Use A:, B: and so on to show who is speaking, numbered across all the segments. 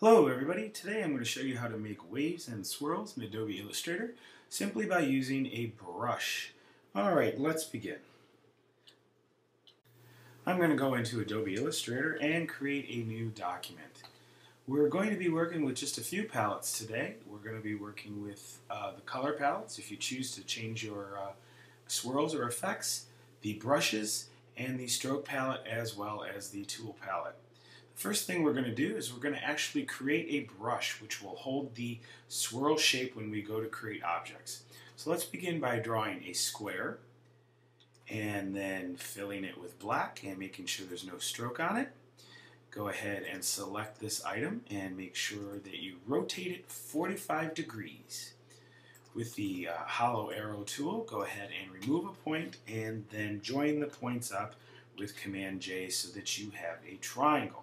A: Hello everybody, today I'm going to show you how to make waves and swirls in Adobe Illustrator simply by using a brush. Alright, let's begin. I'm going to go into Adobe Illustrator and create a new document. We're going to be working with just a few palettes today. We're going to be working with the color palettes if you choose to change your swirls or effects, the brushes, and the stroke palette as well as the tool palette. First thing we're going to do is we're going to actually create a brush which will hold the swirl shape when we go to create objects. So let's begin by drawing a square and then filling it with black and making sure there's no stroke on it. Go ahead and select this item and make sure that you rotate it 45 degrees. With the hollow arrow tool, go ahead and remove a point and then join the points up with Command J so that you have a triangle.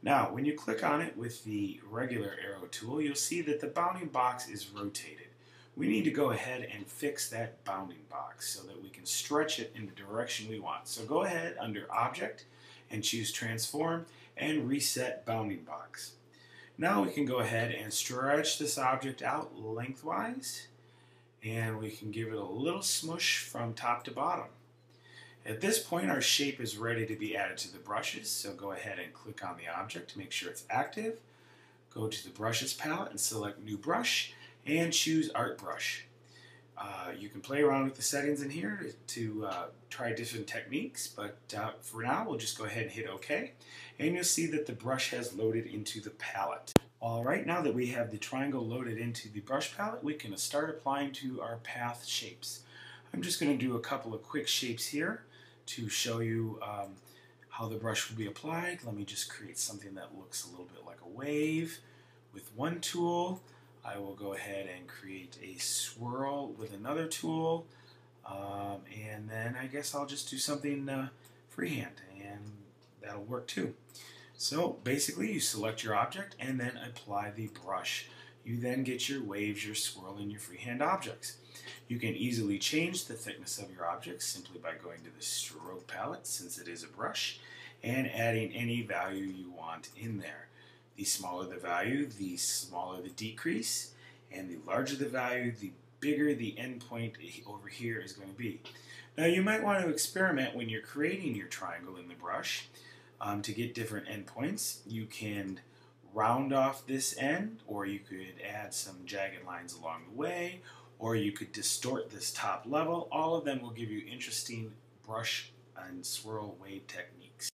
A: Now, when you click on it with the regular arrow tool, you'll see that the bounding box is rotated. We need to go ahead and fix that bounding box so that we can stretch it in the direction we want. So go ahead under Object and choose Transform and Reset Bounding Box. Now we can go ahead and stretch this object out lengthwise, and we can give it a little smush from top to bottom. At this point, our shape is ready to be added to the brushes, so go ahead and click on the object to make sure it's active. Go to the Brushes palette and select New Brush and choose Art Brush. You can play around with the settings in here to try different techniques, but for now, we'll just go ahead and hit OK, and you'll see that the brush has loaded into the palette. Alright, now that we have the triangle loaded into the brush palette, we can start applying to our path shapes. I'm just going to do a couple of quick shapes here to show you how the brush will be applied. Let me just create something that looks a little bit like a wave. With one tool, I will go ahead and create a swirl with another tool, and then I guess I'll just do something freehand, and that'll work too. So basically, you select your object and then apply the brush. You then get your waves, your swirl, and your freehand objects. You can easily change the thickness of your objects simply by going to the stroke palette, since it is a brush, and adding any value you want in there. The smaller the value, the smaller the decrease, and the larger the value, the bigger the endpoint over here is going to be. Now you might want to experiment when you're creating your triangle in the brush to get different endpoints. You can round off this end, or you could add some jagged lines along the way, or you could distort this top level. All of them will give you interesting brush and swirl wave techniques.